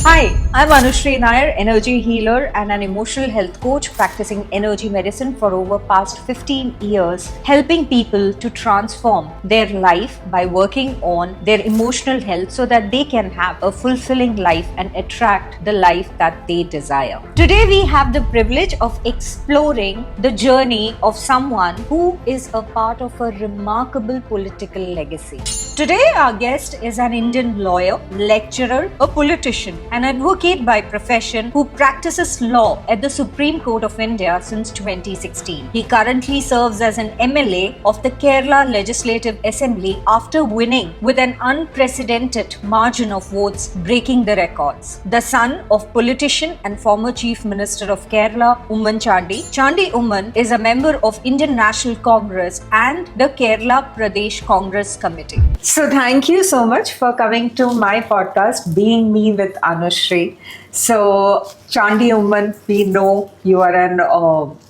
Hi, I'm Anushree Nair, energy healer and an emotional health coach practicing energy medicine for over past 15 years, helping people to transform their life by working on their emotional health so that they can have a fulfilling life and attract the life that they desire. Today we have the privilege of exploring the journey of someone who is a part of a remarkable political legacy. Today our guest is an Indian lawyer, lecturer, a politician, an advocate by profession who practices law at the Supreme Court of India since 2016. He currently serves as an MLA of the Kerala Legislative Assembly after winning with an unprecedented margin of votes, breaking the records. The son of politician and former Chief Minister of Kerala, Oommen Chandy, Chandy Oommen is a member of Indian National Congress and the Kerala Pradesh Congress Committee. So thank you so much for coming to my podcast, Being Me with Anushree. So Chandy Oommen, we know you are an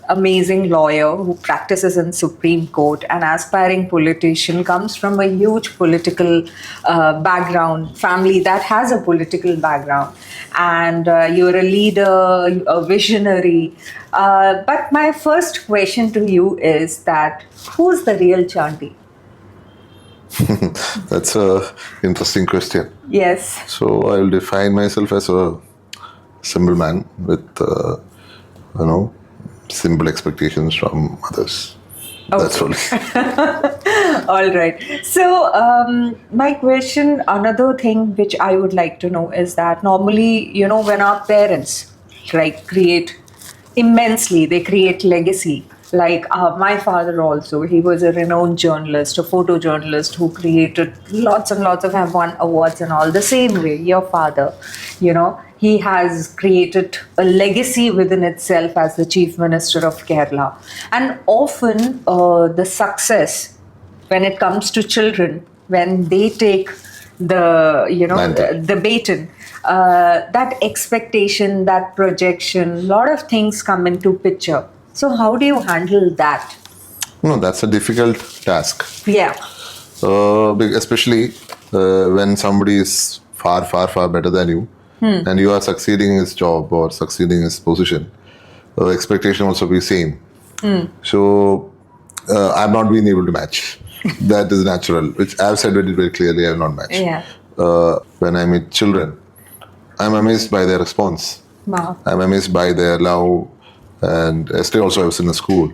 amazing lawyer who practices in Supreme Court, an aspiring politician, comes from a huge political background, family that has a political background, and you're a leader, a visionary. But my first question to you is that who's the real Chandy? That's a interesting question. Yes. So I'll define myself as a simple man with, simple expectations from others. Okay. That's only. All right. So, my question, another thing which I would like to know is that normally, when our parents create immensely, they create legacy. Like my father also, he was a renowned journalist, a photojournalist who created lots and lots of have won awards and all. The same way, your father, he has created a legacy within itself as the Chief Minister of Kerala. And often the success when it comes to children, when they take the baton, that expectation, that projection, a lot of things come into picture. So how do you handle that? No, that's a difficult task. Yeah. Especially when somebody is far, far, far better than you, and you are succeeding in his job or succeeding in his position. Expectation also be same. So I've not been able to match. That is natural, which I've said it very clearly. I have not matched. Yeah. When I meet children, I'm amazed by their response. Wow. I'm amazed by their love. And yesterday also I was in a school,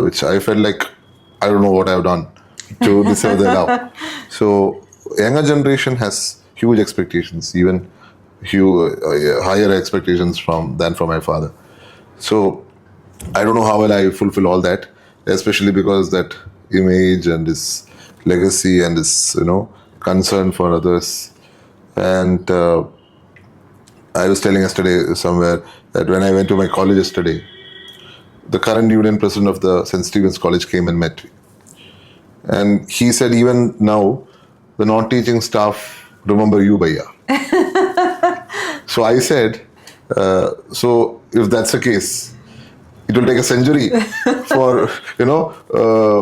which I felt like I don't know what I've done to deserve their love. So younger generation has huge expectations, even higher expectations than from my father. So I don't know how will I fulfill all that, especially because that image and his legacy and his concern for others. And I was telling yesterday somewhere that when I went to my college yesterday, the current union president of the St. Stephen's College came and met me. And he said, even now, the non-teaching staff remember you, Bhaiya. So I said, so if that's the case, it will take a century for,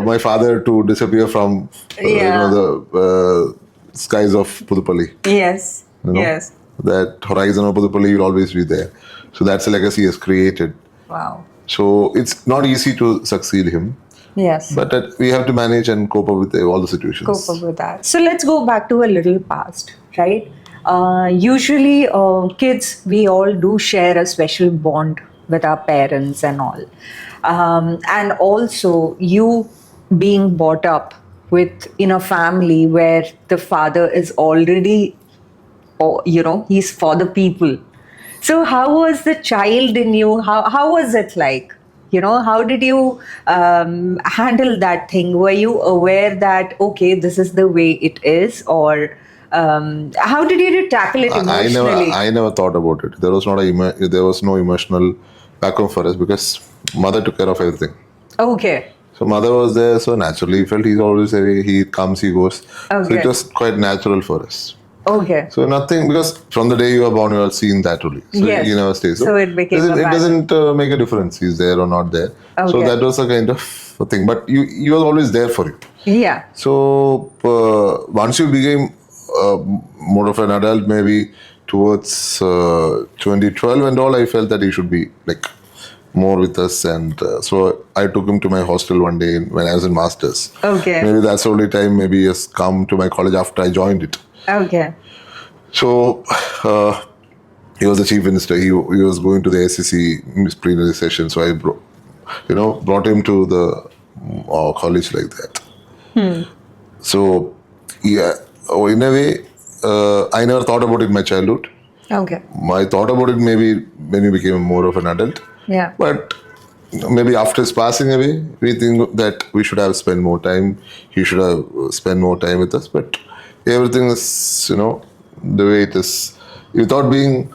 my father to disappear from, the skies of Pudupalli. Yes. Yes. That horizon of Pudupalli will always be there. So that's a legacy he has created. Wow. So it's not easy to succeed him. Yes. But we have to manage and cope up with all the situations. Cope up with that. So let's go back to a little past, right? Usually kids, we all do share a special bond with our parents and all. And also you being brought up in a family where the father is already, he's for the people. So how was the child in you? How was it like? How did you handle that thing? Were you aware that, okay, this is the way it is? Or how did you tackle it emotionally? I never thought about it. There was no emotional background for us because mother took care of everything. Okay. So mother was there, so naturally he felt he's always away. He comes, he goes. Okay. So it was quite natural for us. Okay. So nothing, because from the day you are born, you are seeing that only. So yes. You never stay. So it became it doesn't make a difference. He's there or not there. Okay. So that was a kind of thing. But he was always there for you. Yeah. So once you became more of an adult, maybe towards 2012 and all, I felt that he should be like more with us, and so I took him to my hostel one day when I was in masters. Okay. Maybe that's the only time maybe he has come to my college after I joined it. Okay. So he was the chief minister. He was going to the SEC plenary session, so I brought him to the college like that. So yeah, in a way, I never thought about it in my childhood. Okay. I thought about it maybe when we became more of an adult. Yeah. But maybe after his passing away, we think that we should have spent more time. He should have spent more time with us. But everything is, the way it is. Without being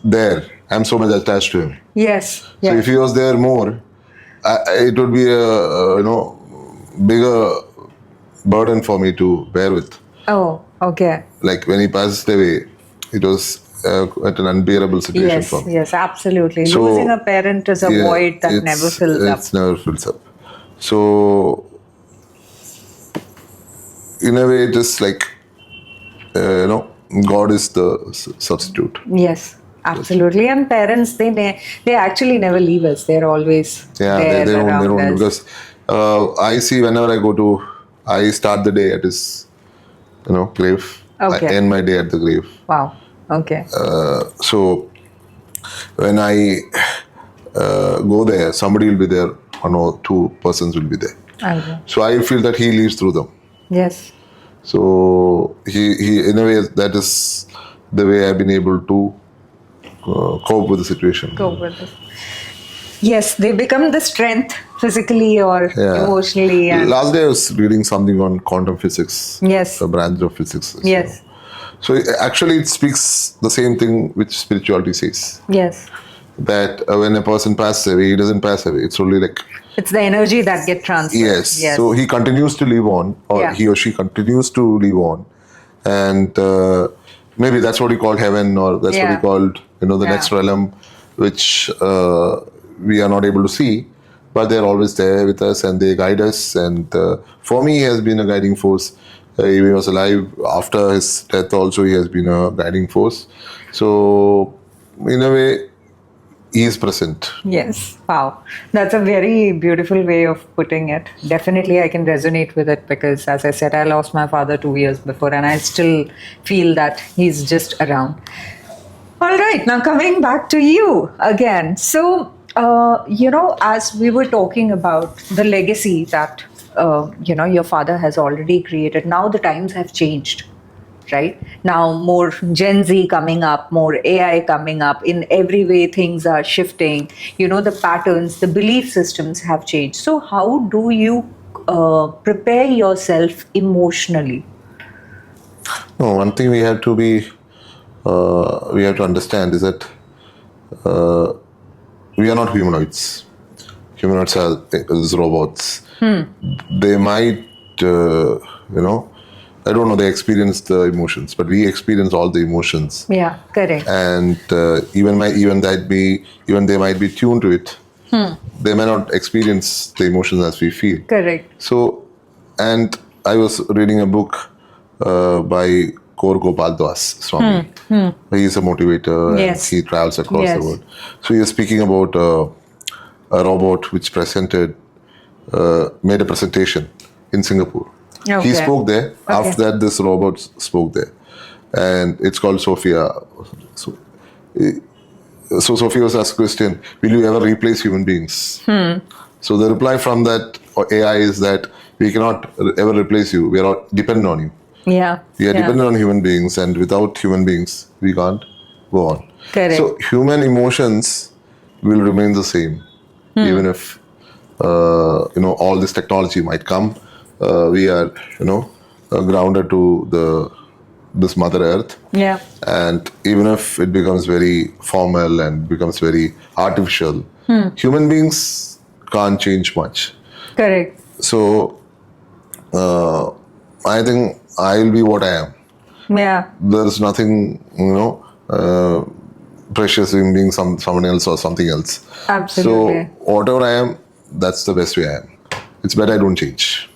there, I'm so much attached to him. Yes. So Yes. if he was there more, it would be a bigger burden for me to bear with. Oh, okay. Like when he passed away, it was at an unbearable situation Yes, for me. yes, absolutely. So, Losing a parent is a void that never fills up. It never fills up. So, in a way, it is like, God is the substitute. Yes, absolutely. And parents, they actually never leave us. They're always there They around don't, us. because I see whenever I start the day at his, grave. Okay. I end my day at the grave. Wow. Okay. So when I go there, somebody will be there, one or two persons will be there. Okay. So I feel that he lives through them. Yes. So he in a way, that is the way I've been able to cope with the situation. Go with it. Yes, they become the strength physically or emotionally. And Last day I was reading something on quantum physics. Yes. A branch of physics. Yes. So actually it speaks the same thing which spirituality says. Yes. That when a person passes away, he doesn't pass away. It's only like... It's the energy that gets transferred. Yes. So he continues to live on, or he or she continues to live on. And maybe that's what he called heaven, or that's what he called, the next realm, which we are not able to see. But they're always there with us and they guide us. And for me, he has been a guiding force. He was alive after his death also. He has been a guiding force. So in a way, he is present. Yes. Wow. That's a very beautiful way of putting it. Definitely, I can resonate with it because, as I said, I lost my father 2 years before and I still feel that he's just around. All right. Now, coming back to you again. So, as we were talking about the legacy that, your father has already created, now the times have changed. Right now, more Gen Z coming up, more AI coming up. In every way, things are shifting. The patterns, the belief systems have changed. So, how do you prepare yourself emotionally? No, one thing we have to understand is that we are not humanoids. Humanoids are robots. They might, I don't know, they experience the emotions, but we experience all the emotions. Yeah, correct. And even they might be tuned to it. They may not experience the emotions as we feel. Correct. So, and I was reading a book by Kaur Gopal Das Swami. He is a motivator and he travels across the world. So he is speaking about a robot which made a presentation in Singapore. Okay. He spoke there. Okay. After that, this robot spoke there. And it's called Sophia. So Sophia was asked a question, will you ever replace human beings? So the reply from that AI is that we cannot ever replace you. We are all dependent on you. Yeah. We are dependent on human beings, and without human beings, we can't go on. Correct. So human emotions will remain the same, even if all this technology might come. We are, grounded to this Mother Earth. Yeah. And even if it becomes very formal and becomes very artificial, human beings can't change much. Correct. So I think I'll be what I am. Yeah. There's nothing, precious in being someone else or something else. Absolutely. So whatever I am, that's the best way I am. It's better I don't change.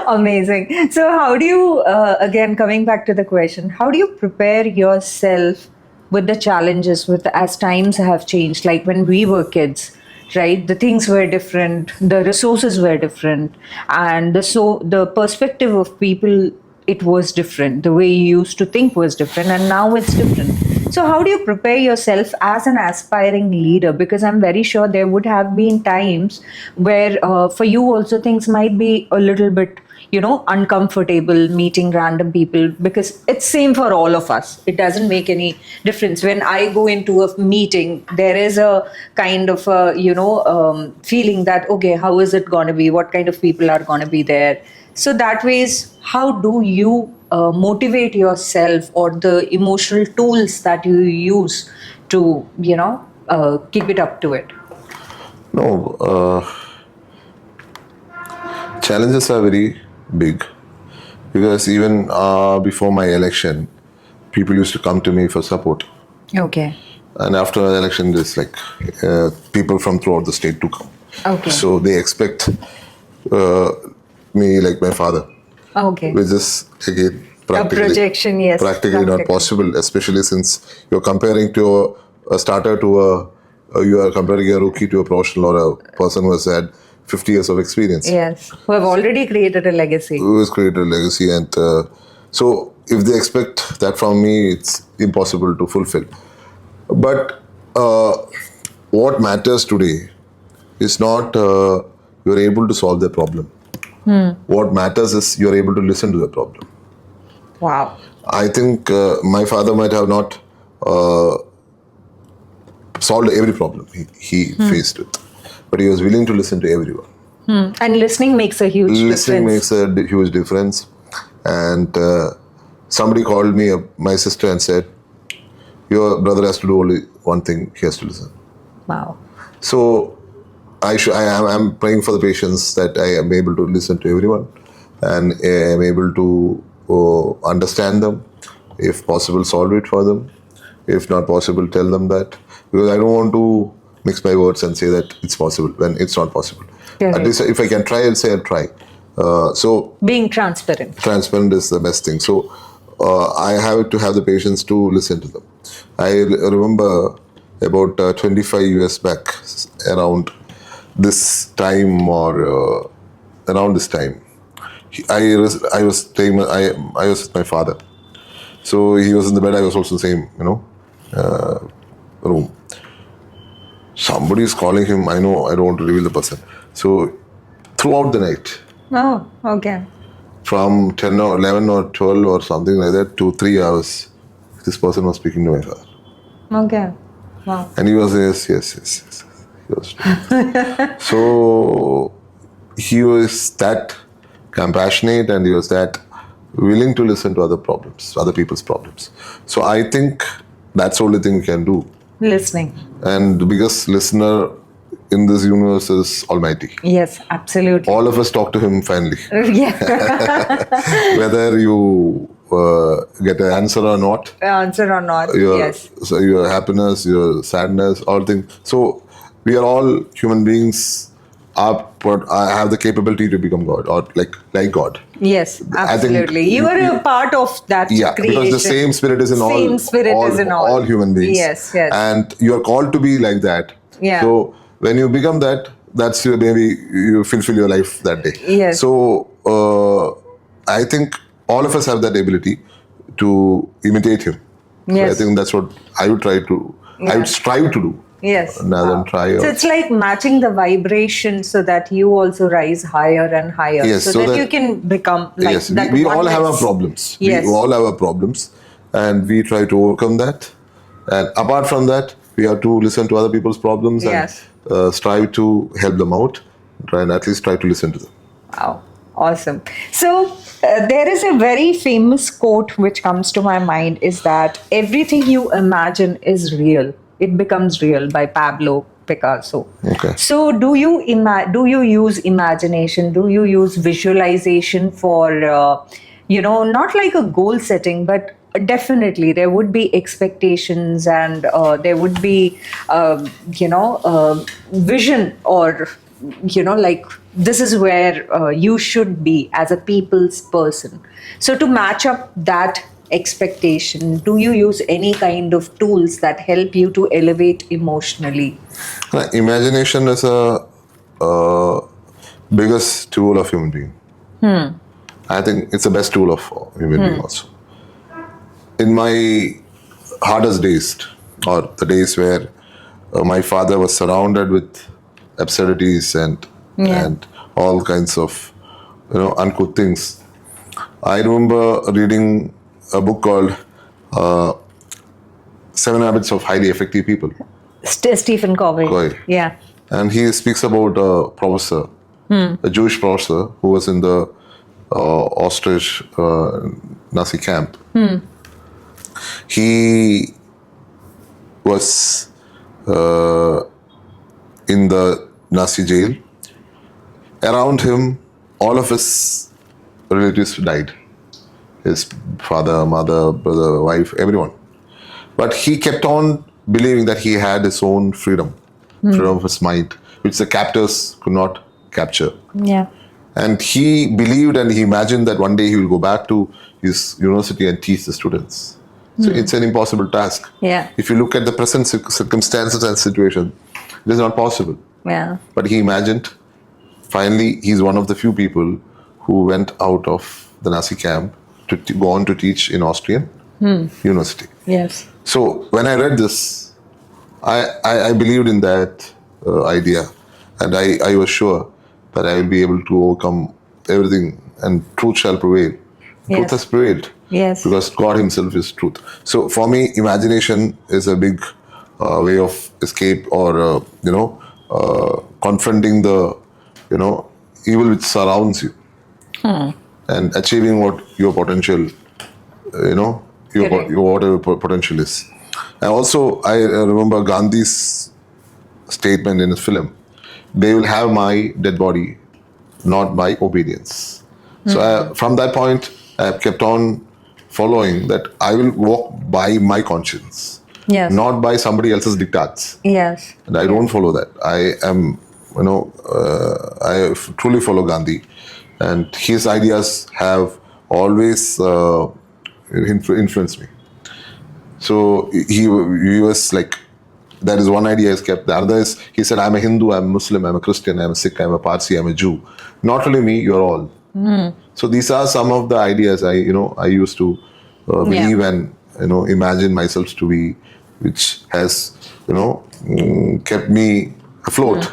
Amazing. So, how do you, again, coming back to the question, how do you prepare yourself with the challenges with as times have changed? Like when we were kids, right? The things were different, the resources were different, and the perspective of people, it was different. The way you used to think was different, and now it's different. So, how do you prepare yourself as an aspiring leader? Because I'm very sure there would have been times where, for you also, things might be a little bit, uncomfortable meeting random people, because it's same for all of us. It doesn't make any difference. When I go into a meeting, there is a kind of a, feeling that, okay, how is it going to be? What kind of people are going to be there? So that ways, how do you motivate yourself, or the emotional tools that you use to, keep it up to it? No, challenges are very big, because even before my election, people used to come to me for support. Okay. And after the election, there's like people from throughout the state to come. Okay. So they expect me like my father. Okay. Which is again A projection, yes. practically not possible, especially since you're comparing to a starter to you are comparing a rookie to a professional, or a person who has had 50 years of experience. Yes, who have already created a legacy. Who has created a legacy, and so if they expect that from me, it's impossible to fulfill. But what matters today is not you're able to solve the problem. What matters is you're able to listen to the problem. Wow. I think my father might have not solved every problem he faced with, but he was willing to listen to everyone. And listening makes a huge Listening difference. makes a huge difference. And somebody called me, my sister, and said, your brother has to do only one thing, he has to listen. Wow. So I'm praying for the patients that I am able to listen to everyone, and I am able to understand them, if possible solve it for them, if not possible tell them that, because I don't want to mix my words and say that it's possible when it's not possible. Correct. At least if I can try, I'll say I'll try. So being transparent is the best thing. So I have to have the patience to listen to them. I remember about 25 years back, around this time, or around this time, I was staying. I was with my father. So he was in the bed. I was also in the same room. Somebody is calling him. I know. I don't want to reveal the person. So throughout the night, Oh, okay. from 10 or 11 or 12 or something like that to 3 hours, this person was speaking to my father. Okay. Wow. And he was yes. He was so he was that compassionate, and he was that willing to listen to other people's problems. So I think that's the only thing we can do. Listening. And the biggest listener in this universe is Almighty. Yes, absolutely. All of us talk to Him finally. Yeah. Whether you get an answer or not. Answer or not. Yes. So your happiness, your sadness, all things. So we are all human beings. But I have the capability to become God, or like God. Yes, absolutely. You are a part of that creation. Because the same spirit is in all human beings. Yes. And you are called to be like that. Yeah. So when you become that, that's your, maybe you fulfill your life that day. Yes. So I think all of us have that ability to imitate Him. Yes. So I think that's what I would try to. I would strive to do. Yes. Rather than try. So it's like matching the vibration so that you also rise higher and higher. Yes, so that you can become like that. We all have our problems. Yes. We all have our problems, and we try to overcome that. And apart from that, we have to listen to other people's problems and strive to help them out. Try and at least try to listen to them. Wow. Awesome. So there is a very famous quote which comes to my mind, is that everything you imagine is real. It becomes real, by Pablo Picasso. Okay. So do you use imagination? Do you use visualization for, not like a goal setting, but definitely there would be expectations, and there would be, vision, or, like this is where you should be as a people's person. So to match up that expectation, do you use any kind of tools that help you to elevate emotionally? Imagination is a biggest tool of human being. I think it's the best tool of human being also. In my hardest days, or the days where my father was surrounded with absurdities and all kinds of uncouth things, I remember reading a book called Seven Habits of Highly Effective People. Stephen Covey. Covey. Yeah. And he speaks about a professor, a Jewish professor who was in the Auschwitz Nazi camp. He was in the Nazi jail. Around him, all of his relatives died. His father, mother, brother, wife, everyone. But he kept on believing that he had his own freedom, freedom of his mind, which the captors could not capture. Yeah. And he believed and he imagined that one day he will go back to his university and teach the students. So it's an impossible task. Yeah. If you look at the present circumstances and situation, it is not possible. Yeah. But he imagined. Finally, he's one of the few people who went out of the Nazi camp to go on to teach in Austrian university. Yes. So when I read this, I believed in that idea, and I was sure that I will be able to overcome everything, and truth shall prevail. Yes. Truth has prevailed. Yes. Because God Himself is truth. So for me, imagination is a big way of escape, or confronting the evil which surrounds you, and achieving what your potential, Correct. your whatever potential is. And also, I remember Gandhi's statement in his film: "They will have my dead body, not my obedience." So from that point, I have kept on following that I will walk by my conscience, Yes. not by somebody else's diktats. Yes. And I don't follow that. I am, I truly follow Gandhi, and his ideas have always influenced me. So he was like, that is one idea he's kept. The other is, he said, I'm a Hindu, I'm a Muslim, I'm a Christian, I'm a Sikh, I'm a Parsi, I'm a Jew. Not only me, you're all. So these are some of the ideas I used to believe and imagine myself to be, which has kept me afloat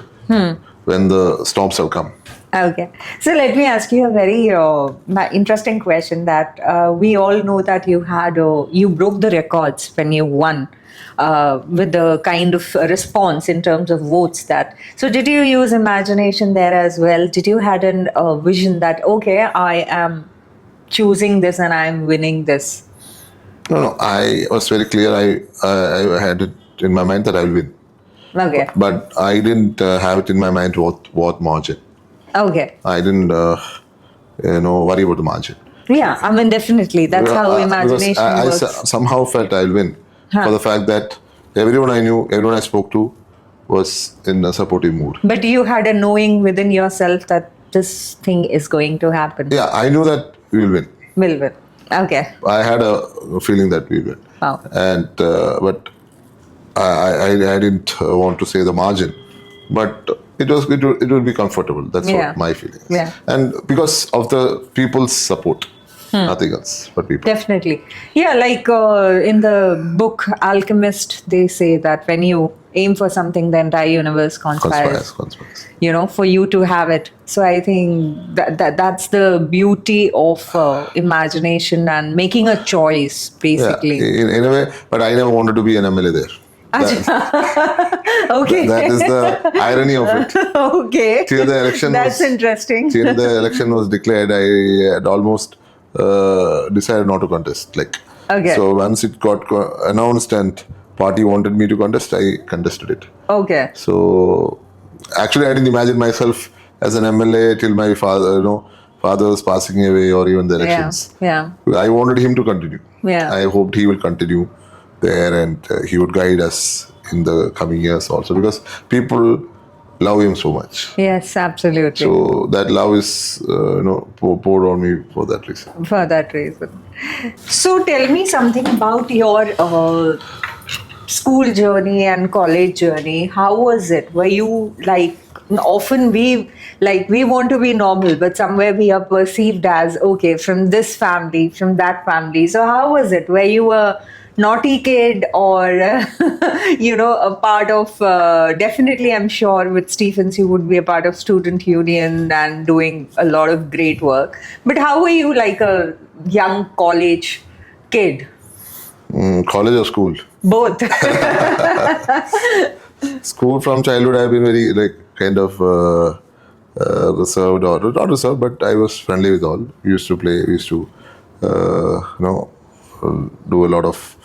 when the storms have come. Okay. So let me ask you a very interesting question that we all know that you broke the records when you won with the kind of response in terms of votes that. So did you use imagination there as well? Did you had a vision that, okay, I am choosing this and I'm winning this? No, I was very clear. I had it in my mind that I will win. Okay. But I didn't have it in my mind what margin. Okay. I didn't, worry about the margin. Yeah, I mean, definitely. That's how imagination Because works. I somehow felt I'll win for the fact that everyone I knew, everyone I spoke to was in a supportive mood. But you had a knowing within yourself that this thing is going to happen. Yeah, I knew that we will win. Will win. Okay. I had a feeling that we will win. Wow. And but I didn't want to say the margin, but it would be comfortable. That's what my feeling is. Yeah. And because of the people's support, nothing else but people. Definitely. Yeah, like in the book Alchemist, they say that when you aim for something, the entire universe conspires. For you to have it. So I think that's the beauty of imagination and making a choice, basically. Yeah, in a way, but I never wanted to be an MLA there. Okay. That is the irony of it. Okay. Till the election That's interesting. Till the election was declared, I had almost decided not to contest. Okay. So once it got announced and party wanted me to contest, I contested it. Okay. So actually, I didn't imagine myself as an MLA till my father was passing away, or even the elections. Yeah. I wanted him to continue. Yeah. I hoped he will continue there, and he would guide us in the coming years also, because people love him so much. Yes, absolutely. So that love is, poured on me for that reason. For that reason. So tell me something about your school journey and college journey. How was it? Were you like, often we want to be normal, but somewhere we are perceived as, okay, from this family, from that family. So how was it? Were you a naughty kid, or a part of, definitely I'm sure with Stephens you would be a part of student union and doing a lot of great work. But how were you like a young college kid? College or school? Both. School, from childhood I've been very kind of reserved, or not reserved, but I was friendly with all. We used to play, we used to do a lot of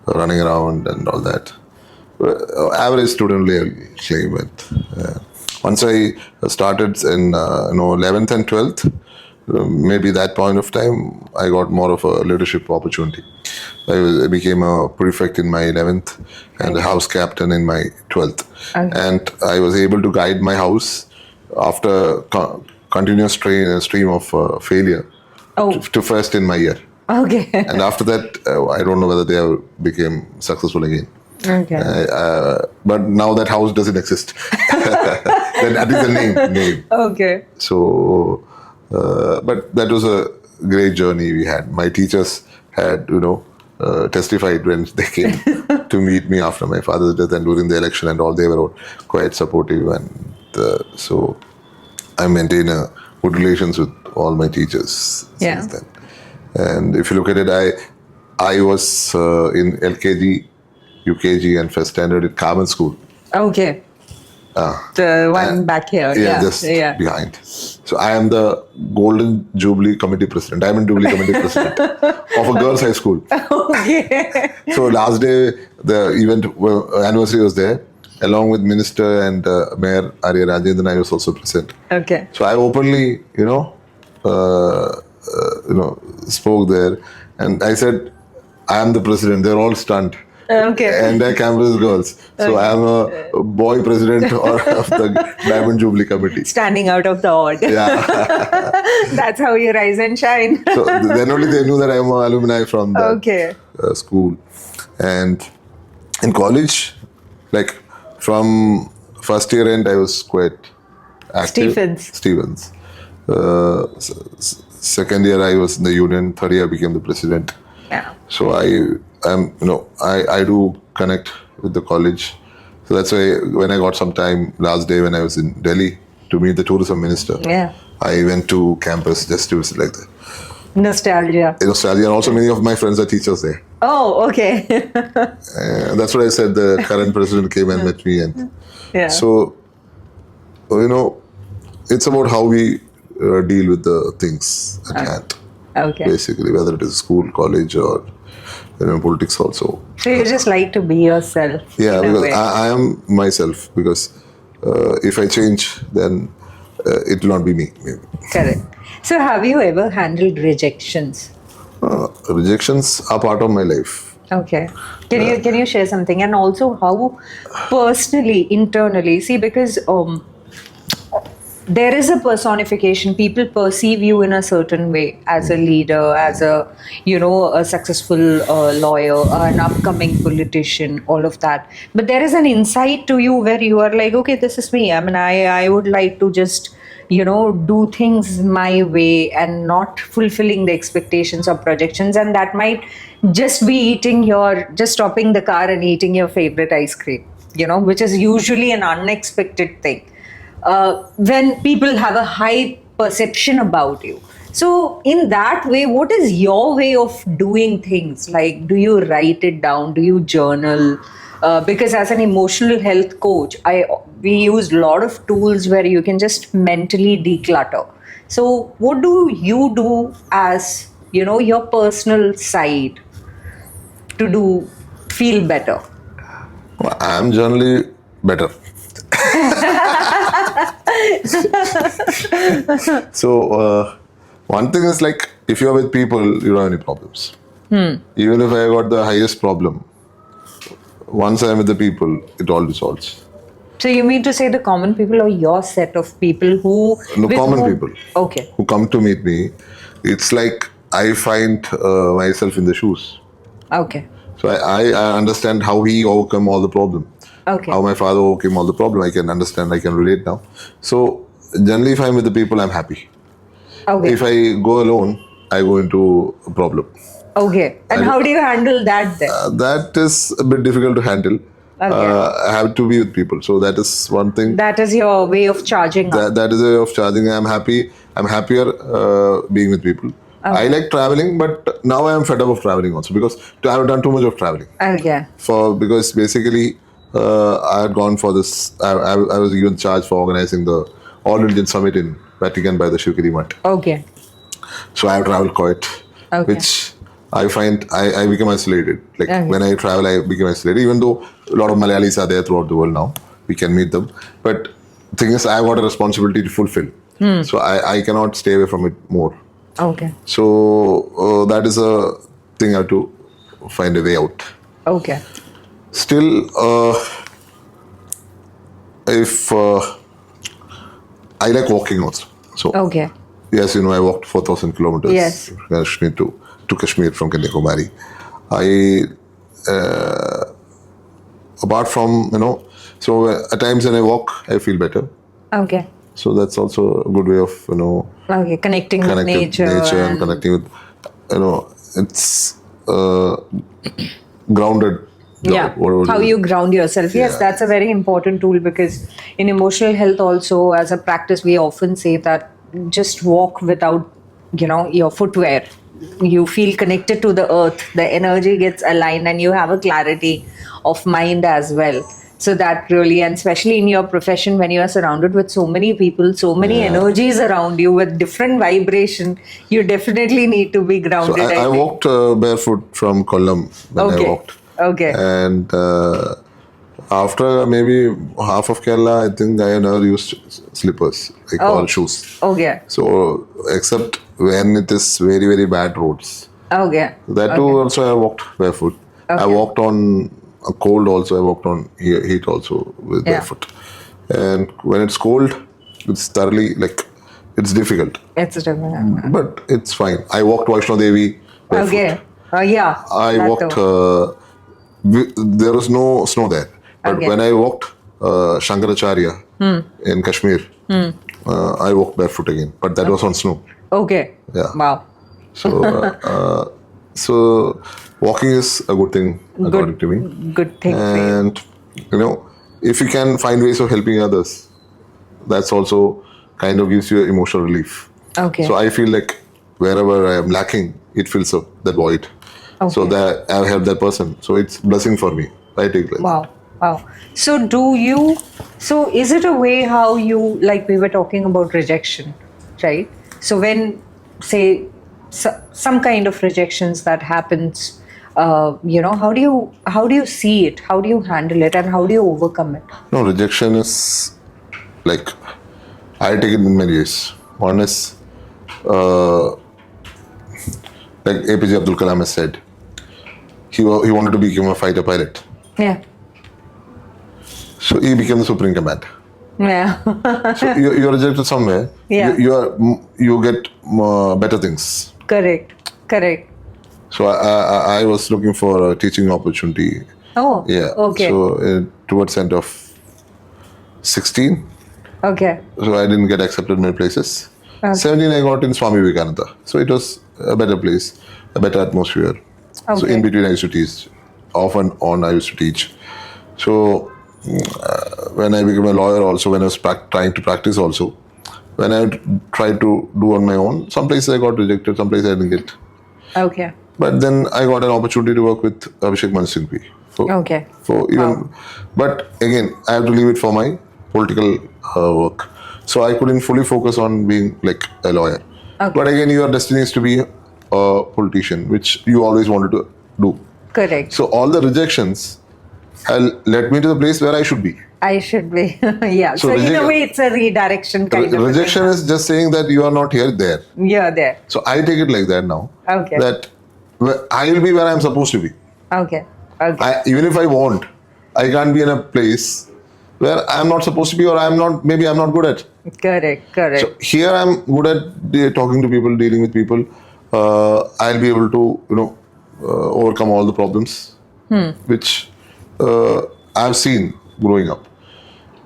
running around and all that. Average student, I'll claim it. Once I started in 11th and 12th, maybe that point of time I got more of a leadership opportunity. I became a prefect in my 11th and a house captain in my 12th. And I was able to guide my house after continuous stream of failure to first in my year. Okay. And after that, I don't know whether they ever became successful again. Okay. But now that house doesn't exist. That is the name. Okay. So, but that was a great journey we had. My teachers had, testified when they came to meet me after my father's death and during the election and all. They were all quite supportive, and so I maintain good relations with all my teachers since then. And if you look at it, I was in LKG, UKG, and first standard at Carmen School. Okay. The one back here. Yeah, just behind. So I am the Golden Jubilee Committee President, Diamond Jubilee Committee President of a girls' high school. Okay. So last day, the event anniversary was there, along with Minister and Mayor Arya Rajendran. I was also present. Okay. So I openly, spoke there, and I said, I am the president. They're all stunned. Okay. And their campus girls. So I am a boy president of the Diamond Jubilee Committee. Standing out of the odd. Yeah. That's how you rise and shine. So then only they knew that I am an alumni from the school. And in college, from first year end, I was quite active. Stephens. Second year, I was in the union. Third year, I became the president. Yeah. So I do connect with the college. So that's why when I got some time last day when I was in Delhi to meet the tourism minister, I went to campus just to visit the nostalgia. And also many of my friends are teachers there. Oh, okay. That's what I said. The current president came and met me, and so it's about how we deal with the things at hand. Okay. Basically, whether it is school, college, or politics also. So you just like to be yourself. Yeah, because I am myself. Because if I change, then it will not be me. Maybe. Correct. So have you ever handled rejections? Rejections are part of my life. Okay. Can you share something? And also how personally, internally, see, because there is a personification. People perceive you in a certain way as a leader, as a successful lawyer, an upcoming politician, all of that. But there is an insight to you where you are like, okay, this is me. I mean, I would like to just do things my way and not fulfilling the expectations or projections. And that might just be just stopping the car and eating your favorite ice cream, which is usually an unexpected thing. When people have a high perception about you. So in that way, what is your way of doing things? Like, do you write it down? Do you journal? Because as an emotional health coach, we use a lot of tools where you can just mentally declutter. So what do you do as, your personal side to feel better? Well, I'm generally better. So one thing is if you're with people, you don't have any problems. Even if I got the highest problem, once I'm with the people, it all resolves. So you mean to say the common people or your set of people who... No, with common whom- people Okay. who come to meet me, it's like I find myself in the shoes. Okay. So I understand how he overcome all the problem. Okay. How my father overcame all the problem. I can understand, I can relate now. So generally if I'm with the people, I'm happy. Okay. If I go alone, I go into a problem. Okay. And how do you handle that then? That is a bit difficult to handle. Okay. I have to be with people. So that is one thing. That is your way of charging up. That is a way of charging. I'm happy. I'm happier being with people. I like traveling, but now I am fed up of traveling also because I have done too much of traveling. Okay. Because basically I had gone for this. I was given charge for organizing the All Indian Summit in Vatican by the Shivkiri Mutt. Okay. So I have traveled quite, Okay. which I find I become isolated. Like Okay. when I travel, I become isolated. Even though a lot of Malayalis are there throughout the world now, we can meet them. But thing is, I have got a responsibility to fulfill. So I cannot stay away from it more. Okay. So that is a thing I have to find a way out. Okay. Still, if I like walking also. So Okay. yes, I walked 4,000 kilometers Yes. from Kashmir to Kashmir from Kanyakumari. Apart from, so at times when I walk, I feel better. Okay. So that's also a good way of, Okay. Connecting with connecting with nature. nature and connecting with, it's grounded. Yeah, how you ground yourself. Yes, Yeah. that's a very important tool because in emotional health also as a practice we often say that just walk without your footwear. You feel connected to the earth, the energy gets aligned and you have a clarity of mind as well. So that really, and especially in your profession when you are surrounded with so many people, so many energies around you with different vibration, you definitely need to be So grounded. I think. walked barefoot from Kollam when I walked. Okay. And after maybe half of Kerala, I think I never used slippers, like all shoes. Okay. So except when it is very, very bad roads. Okay. That too also I walked barefoot. I walked on a cold also, I walked on heat also with barefoot. And when it's cold, it's thoroughly it's difficult. It's different. But it's fine. I walked Vaishno Devi barefoot. Okay. Yeah. I that walked, too. there was no snow there. But Okay. when I walked Shankaracharya in Kashmir, I walked barefoot again. But that was on snow. Okay. Yeah. Wow. So walking is a good thing, according to me. Good thing for you. And, if you can find ways of helping others, that's also kind of gives you emotional relief. Okay. So I feel like wherever I am lacking, it fills up that void. So Okay. that I've helped that person. So it's blessing for me. I take like Wow. So is it a way how you, like we were talking about rejection, right? So when, say, some kind of rejections that happens, how do you see it? How do you handle it? And how do you overcome it? No, rejection is like, I take it in many ways. One is, like APJ Abdul Kalam has said, he wanted to become a fighter pilot. Yeah. So he became the Supreme Commander. Yeah. So you're rejected somewhere. Yeah. You get better things. Correct. So I was looking for a teaching opportunity. Oh. Yeah. Okay. So towards end of 16. Okay. So I didn't get accepted in many places. Okay. 17 I got in Swami Vivekananda. So it was a better place, a better atmosphere. So Okay. in between I used to teach. Off and on I used to teach. So when I became a lawyer also, when I was trying to practice also, when I tried to do on my own, some places I got rejected, some places I didn't get. Okay. But then I got an opportunity to work with Abhishek Manu Singhvi. Okay. For even, but again, I have to leave it for my political work. So I couldn't fully focus on being like a lawyer. Okay. But again, your destiny is to be a politician, which you always wanted to do. Correct. So all the rejections led me to the place where I should be. I should be. Yeah. So in a way, it's a redirection kind of Rejection thing. is just saying that you are not here, there. You're there. So I take it like that now. Okay. That I will be where I am supposed to be. Okay. Even if I want, I can't be in a place where I'm not supposed to be, or maybe I'm not good at. Correct. So here I'm good at talking to people, dealing with people. I'll be able to, overcome all the problems, which I've seen growing up.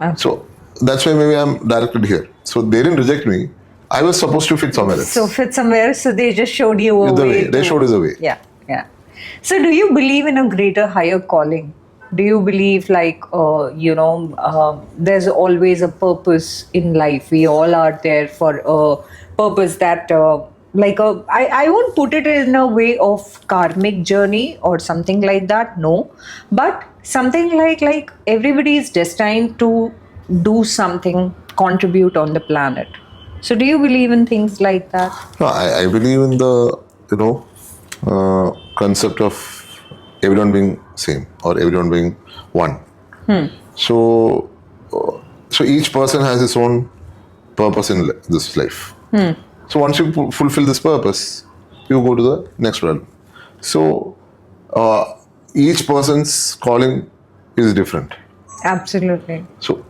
Okay. So that's why maybe I'm directed here. So they didn't reject me. I was supposed to fit somewhere else. So fit somewhere, so they just showed you a The way. way. They showed us a way. Yeah. So do you believe in a greater, higher calling? Do you believe there's always a purpose in life? We all are there for a purpose that I won't put it in a way of karmic journey or something like that, no. But something like everybody is destined to do something, contribute on the planet. So do you believe in things like that? No, I believe in the concept of everyone being same or everyone being one. So each person has his own purpose in this life. So once you fulfill this purpose, you go to the next realm. So each person's calling is different. Absolutely. So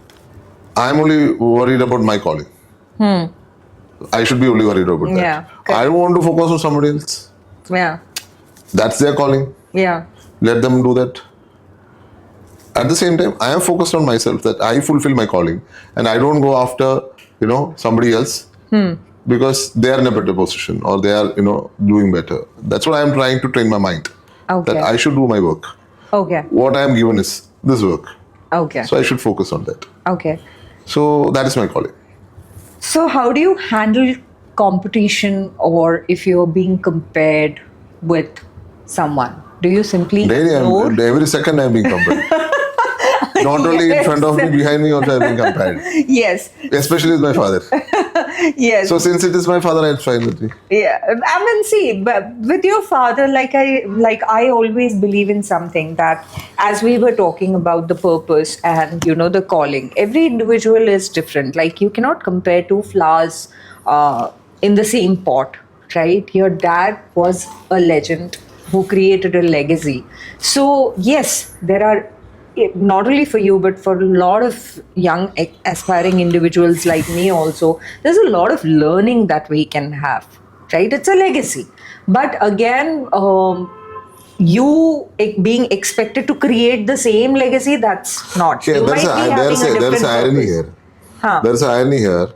I'm only worried about my calling. I should be only worried about that. Yeah, correct. I don't want to focus on somebody else. Yeah. That's their calling. Yeah. Let them do that. At the same time, I am focused on myself, that I fulfill my calling and I don't go after, somebody else because they are in a better position or they are, doing better. That's what I am trying to train my mind. Okay. That I should do my work. Okay. What I am given is this work. Okay. So I should focus on that. Okay. So that is my calling. So how do you handle competition, or if you're being compared with someone? Do you simply ignore? Every second I'm being compared. Not only in front of me, behind me also I'm being compared. Yes. Especially with my father. Yes. So since it is my father, it's fine with me. Yeah, I mean, see, but with your father, I always believe in something that, as we were talking about the purpose and the calling, every individual is different. Like, you cannot compare two flowers in the same pot, right? Your dad was a legend who created a legacy. So yes, there are, not only for you, but for a lot of young aspiring individuals like me also, there's a lot of learning that we can have, right? It's a legacy. But again, you being expected to create the same legacy, that's not. Yeah, You might be having a there's different irony purpose. here. Huh. There's irony here.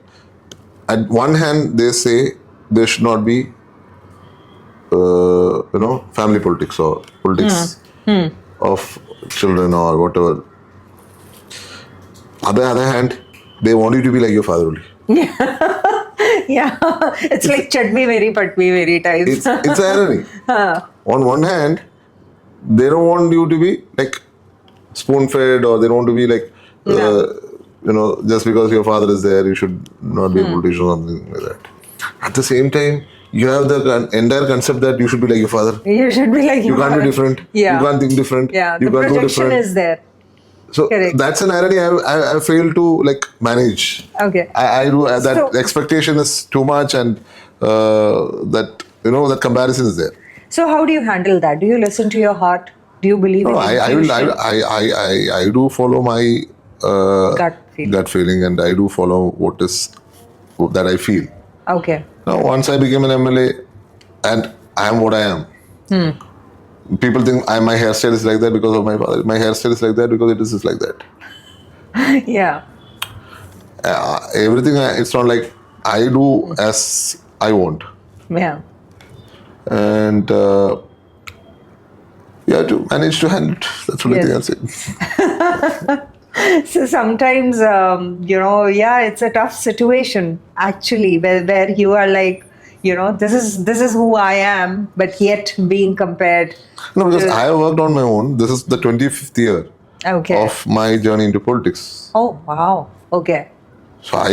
At one hand, they say there should not be, family politics or politics of children or whatever. On the other hand, they want you to be like your father only. Yeah, it's like chutney very patni very times. It's irony. On one hand, they don't want you to be like spoon-fed, or they don't want to be like, just because your father is there, you should not be a politician or something like that. At the same time, you have the entire concept that you should be like your father. You should be like You can't be different. Yeah. You can't think different. Yeah, you the can't do projection different. is there. So Correct. that's an irony I fail to manage. Okay. I do that. So- expectation is too much, and that comparison is there. So how do you handle that? Do you listen to your heart? Do you believe in intuition? I do follow my gut feeling, and I do follow that I feel. Okay. Now, once I became an MLA, and I am what I am. People think my hairstyle is like that because of my father. My hairstyle is like that because it is like that. Yeah. Everything, it's not like I do as I want. Yeah. And you have to manage to handle it. That's the only thing I'll say. So sometimes, it's a tough situation actually, where you are like, this is who I am, but yet being compared. No, because I have worked on my own. This is the 25th year of my journey into politics. Oh, wow. Okay. So I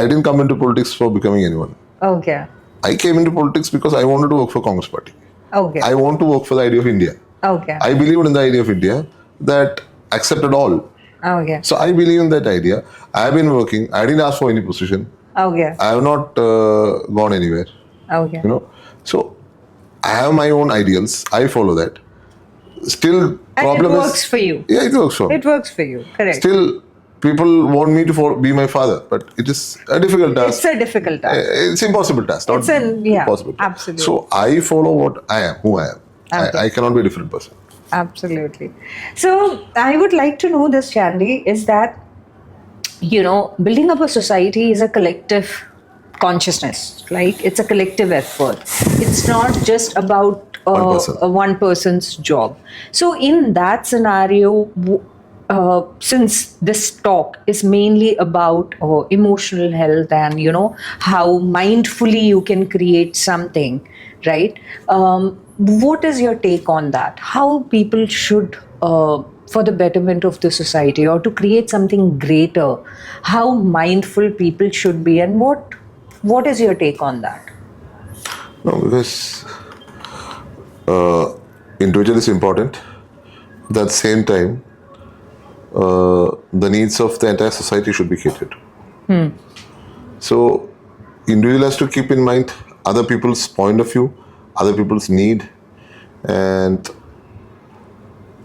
didn't come into politics for becoming anyone. Okay. I came into politics because I wanted to work for Congress Party. Okay. I want to work for the idea of India. Okay. I believed in the idea of India that accepted all. Okay. So I believe in that idea. I have been working. I didn't ask for any position. Okay. I have not gone anywhere. Okay. So I have my own ideals. I follow that. still And problem it is, works for you. yeah, it works for me. It works for you. Correct. Still, people want me to be my father, but it is a difficult task. It's a difficult task. It's impossible task, not Yeah, impossible task. absolutely. So I follow what I am, who I am. Okay. I cannot be a different person. Absolutely. So I would like to know this, Chandy, is that, building up a society is a collective consciousness. Like, it's a collective effort. It's not just about One person. one person's job. So in that scenario, since this talk is mainly about emotional health and how mindfully you can create something, right? What is your take on that? How people should, for the betterment of the society or to create something greater, how mindful people should be, and what is your take on that? No, because individual is important. At the same time, the needs of the entire society should be catered. So, individual has to keep in mind other people's point of view, other people's need, and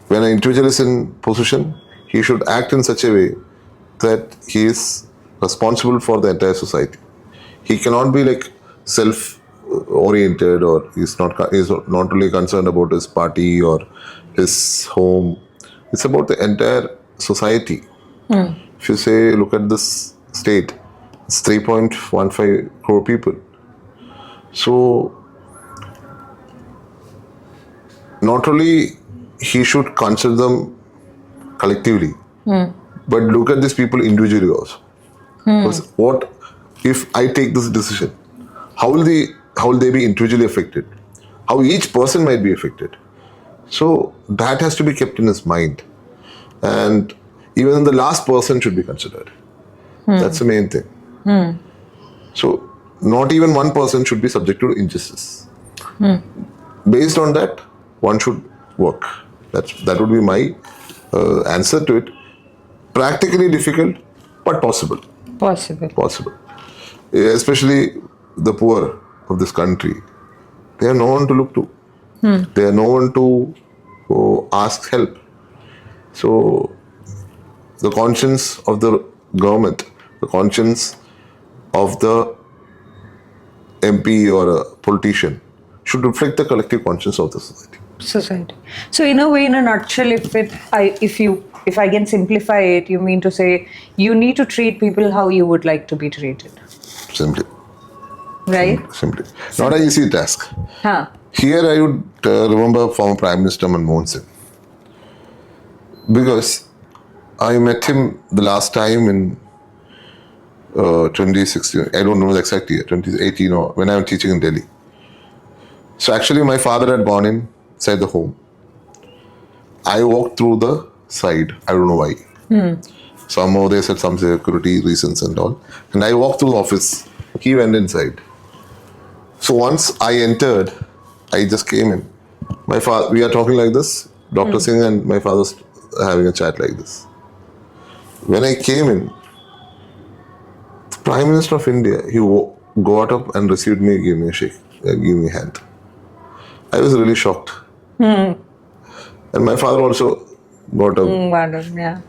when an individual is in position, he should act in such a way that he is responsible for the entire society. He cannot be like self-oriented, or he's not really concerned about his party or his home. It's about the entire society. If you say, look at this state, it's 3.15 crore people. So, not only he should consider them collectively, but look at these people individually also. Because what if I take this decision? How will they be individually affected? How each person might be affected? So that has to be kept in his mind, and even the last person should be considered. That's the main thing. So not even one person should be subject to injustice. Based on that, one should work. That would be my answer to it. Practically difficult, but possible. Possible. Especially the poor of this country. They have no one to look to. They have no one to ask help. So the conscience of the government, the conscience of the MP or a politician should reflect the collective conscience of the society. So in a way, in a nutshell, if I can simplify it, you mean to say you need to treat people how you would like to be treated. Simply. Right? Simply. Not an easy task. Here I would remember former Prime Minister Manmohan Singh, because I met him the last time in 2016. I don't know the exact year, 2018, or when I was teaching in Delhi. So actually my father had gone inside the home. I walked through the side. I don't know why. Somehow they said some security reasons and all. And I walked through the office. He went inside. So once I entered, I just came in. My father, we are talking like this. Dr. Singh and my father's having a chat like this. When I came in, the Prime Minister of India, he got up and received me, gave me a shake, gave me a hand. I was really shocked. And my father also got up. Yeah.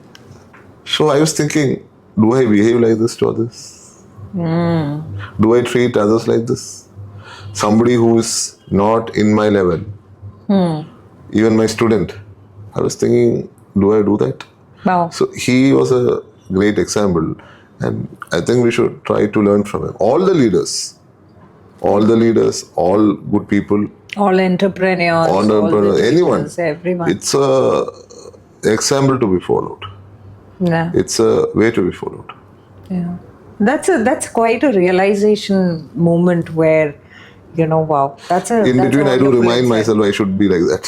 So I was thinking, do I behave like this to others? Do I treat others like this? Somebody who is not in my level, even my student, I was thinking, do I do that? Wow. So he was a great example, and I think we should try to learn from him. All the leaders, all good people, all entrepreneurs, anyone, everyone. it's a example to be followed. Yeah. It's a way to be followed. Yeah. That's quite a realization moment where, wow. In between, I do remind myself I should be like that.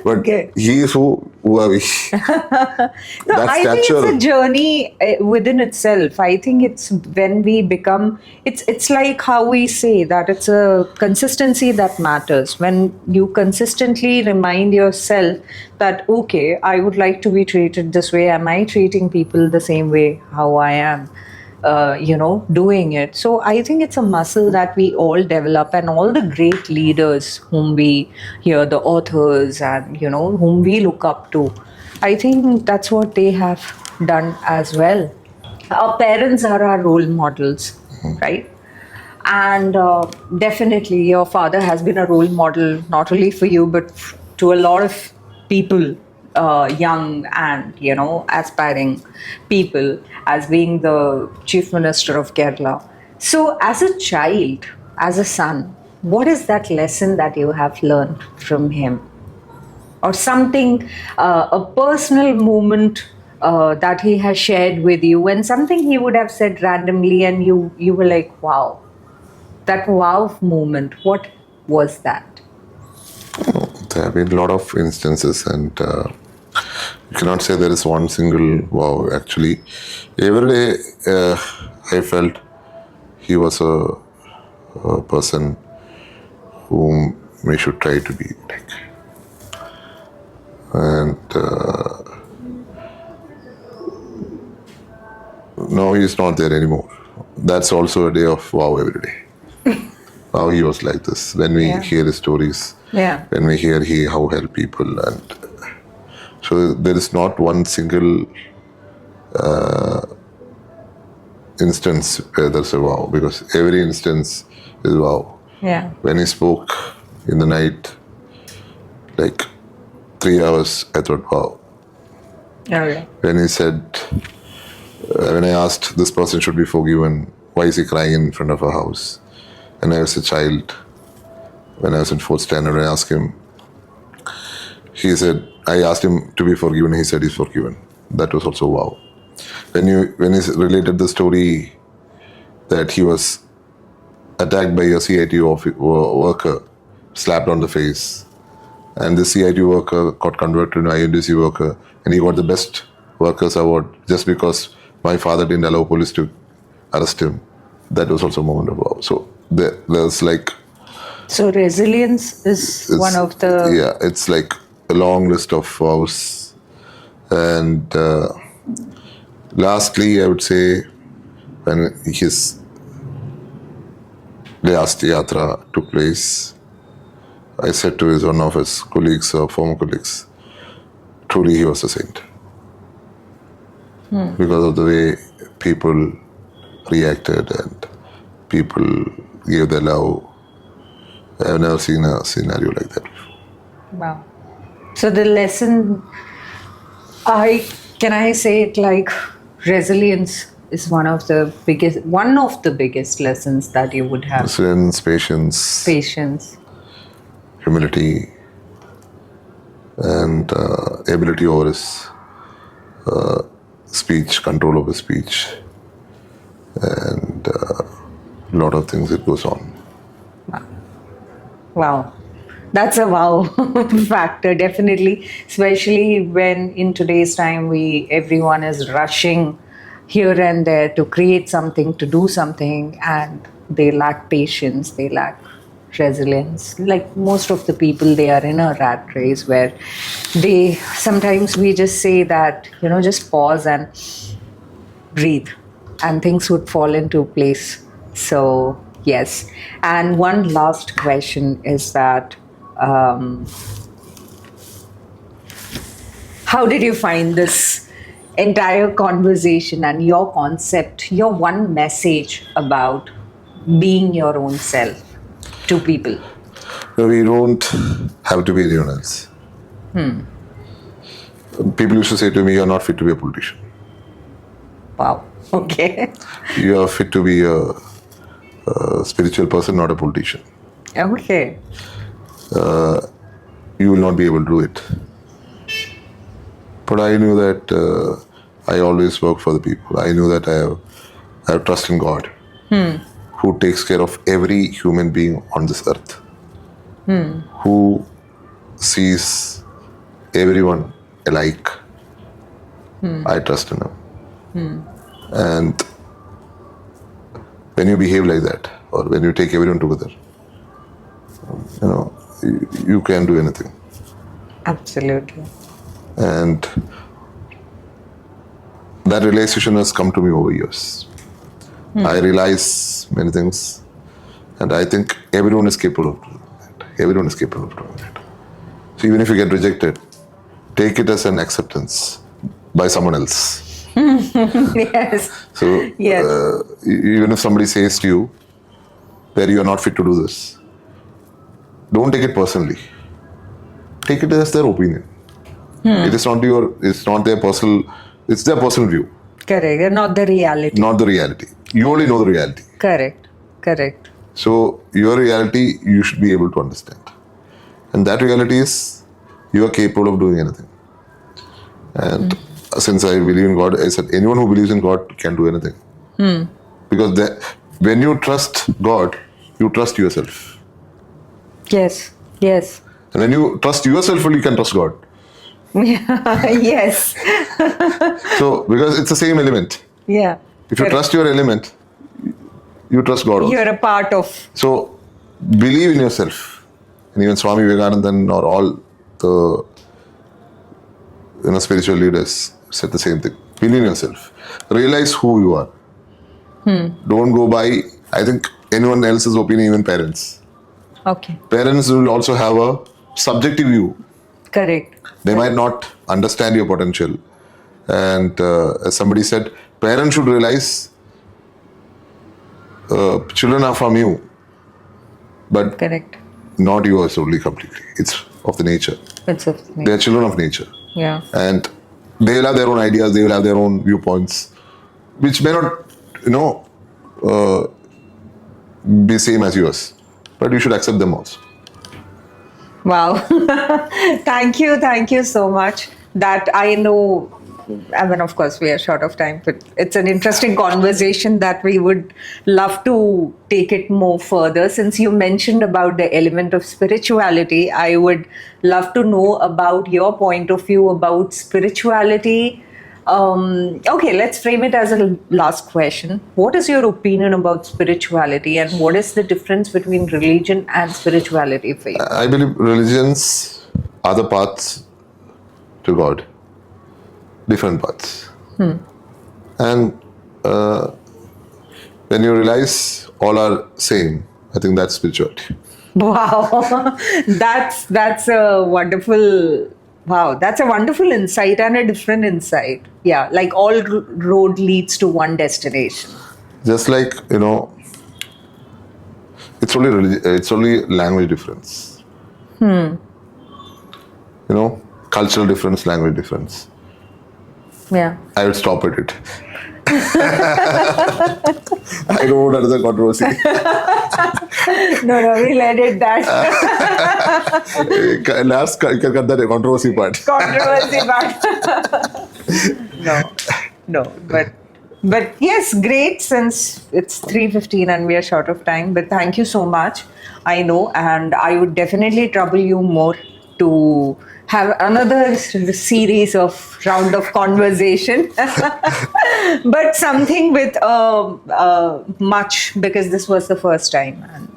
But he is who are we? I think it's a journey within itself. I think it's when we become, it's like how we say that it's a consistency that matters. When you consistently remind yourself that, okay, I would like to be treated this way. Am I treating people the same way how I am? doing it. So I think it's a muscle that we all develop, and all the great leaders whom we hear, the authors, and whom we look up to, I think that's what they have done as well. Our parents are our role models, right? And definitely your father has been a role model, not only for you but to a lot of people, young and aspiring people, as being the chief minister of Kerala. So as a child, as a son, what is that lesson that you have learned from him, or something, a personal moment that he has shared with you, and something he would have said randomly and you were like, wow, that wow moment, what was that? There have been a lot of instances, and you cannot say there is one single wow. Actually, every day I felt he was a person whom we should try to be like. And now he's not there anymore. That's also a day of wow every day. How he was like this. When we hear his stories, when we hear how help people, and so there is not one single instance where there's a wow, because every instance is wow. Yeah. When he spoke in the night, like 3 hours, I thought wow. Okay. When he said, when I asked this person should be forgiven, why is he crying in front of our house? When I was a child, when I was in 4th standard, I asked him, I asked him to be forgiven, he said he's forgiven. That was also wow. When he related the story that he was attacked by a CIT worker, slapped on the face, and the CIT worker got converted to an INDC worker, and he got the best workers award just because my father didn't allow police to arrest him. That was also a moment of wow. So there's like... So resilience is one of the... Yeah, it's like a long list of vows. And lastly, I would say when his last yatra took place, I said to one of his colleagues, former colleagues, truly he was a saint. Because of the way people reacted and people gave their love. I have never seen a scenario like that before. Wow. So the lesson, can I say it like resilience is one of the biggest lessons that you would have. Resilience, patience, humility, and ability over his speech, control over speech, and a lot of things it goes on. Wow. That's a wow factor, definitely, especially when in today's time everyone is rushing here and there to create something, to do something, and they lack patience, they lack resilience. Like most of the people, they are in a rat race where sometimes we just say that, just pause and breathe and things would fall into place. So yes. And one last question is that, how did you find this entire conversation and your concept, your one message about being your own self to people? No, we don't have to be anyone else. People used to say to me, you're not fit to be a politician. Wow. Okay. You are fit to be a spiritual person, not a politician. Okay. You will not be able to do it. But I knew that I always work for the people. I knew that I have trust in God, who takes care of every human being on this earth, who sees everyone alike. I trust in him. And when you behave like that, or when you take everyone together, you can do anything. Absolutely. And that realization has come to me over years. I realize many things, and I think everyone is capable of doing that. Everyone is capable of doing that. So even if you get rejected, take it as an acceptance by someone else. Yes. So Yes. even if somebody says to you that you are not fit to do this, don't take it personally. Take it as their opinion. It's not their personal. It's their personal view, Correct. Not the reality. not the reality. You only know the reality. Correct. Correct. So your reality, you should be able to understand, and that reality is you are capable of doing anything. And since I believe in God, I said anyone who believes in God can do anything. Because when you trust God, you trust yourself, Yes. Yes. and when you trust yourself, you can trust God. Yes. So because it's the same element. Yeah. If you trust your element, you trust God also. You're a part of. So believe in yourself. And even Swami Vivekanandan or all the spiritual leaders said the same thing. Believe in yourself. Realize who you are. Don't go by, I think, anyone else's opinion, even parents. Okay. Parents will also have a subjective view. Correct. They might not understand your potential. And as somebody said, parents should realize children are from you, but Correct. not yours only completely. It's of the nature. It's a They are children of nature. yeah. And they will have their own ideas, they will have their own viewpoints, which may not, be same as yours. But you should accept them also. Wow. Thank you so much. That I know, I mean, of course, we are short of time, but it's an interesting conversation that we would love to take it more further. Since you mentioned about the element of spirituality, I would love to know about your point of view about spirituality. Okay, let's frame it as a last question. What is your opinion about spirituality, and what is the difference between religion and spirituality for you? I believe religions are the paths to God, different paths. And when you realize all are same, I think that's spirituality. Wow, that's a wonderful. Wow, that's a wonderful insight and a different insight. Yeah, like all road leads to one destination. Just like, it's only language difference. Cultural difference, language difference. Yeah. I would stop at it. I don't want another controversy. No, we'll edit that. Last, you can cut that controversy part. Controversy part. No, but yes, great, since it's 3:15 and we are short of time. But thank you so much. I know, and I would definitely trouble you more to have another series of round of conversation, but something with much, because this was the first time, and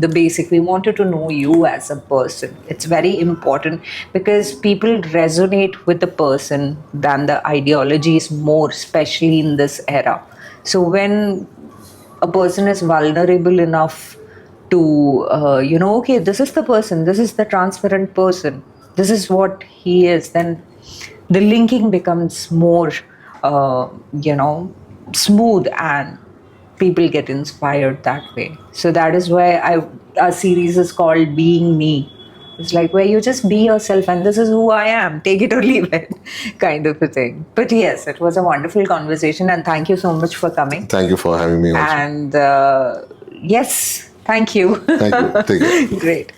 the basic, we wanted to know you as a person. It's very important because people resonate with the person than the ideologies more, especially in this era. So when a person is vulnerable enough to okay, this is the person, this is the transparent person, this is what he is, then the linking becomes more smooth, and people get inspired that way. So that is why our series is called Being Me. It's like where you just be yourself and this is who I am, take it or leave it, kind of a thing. But yes, it was a wonderful conversation, and thank you so much for coming. Thank you for having me also. And yes, thank you. Thank you. Take care. Great.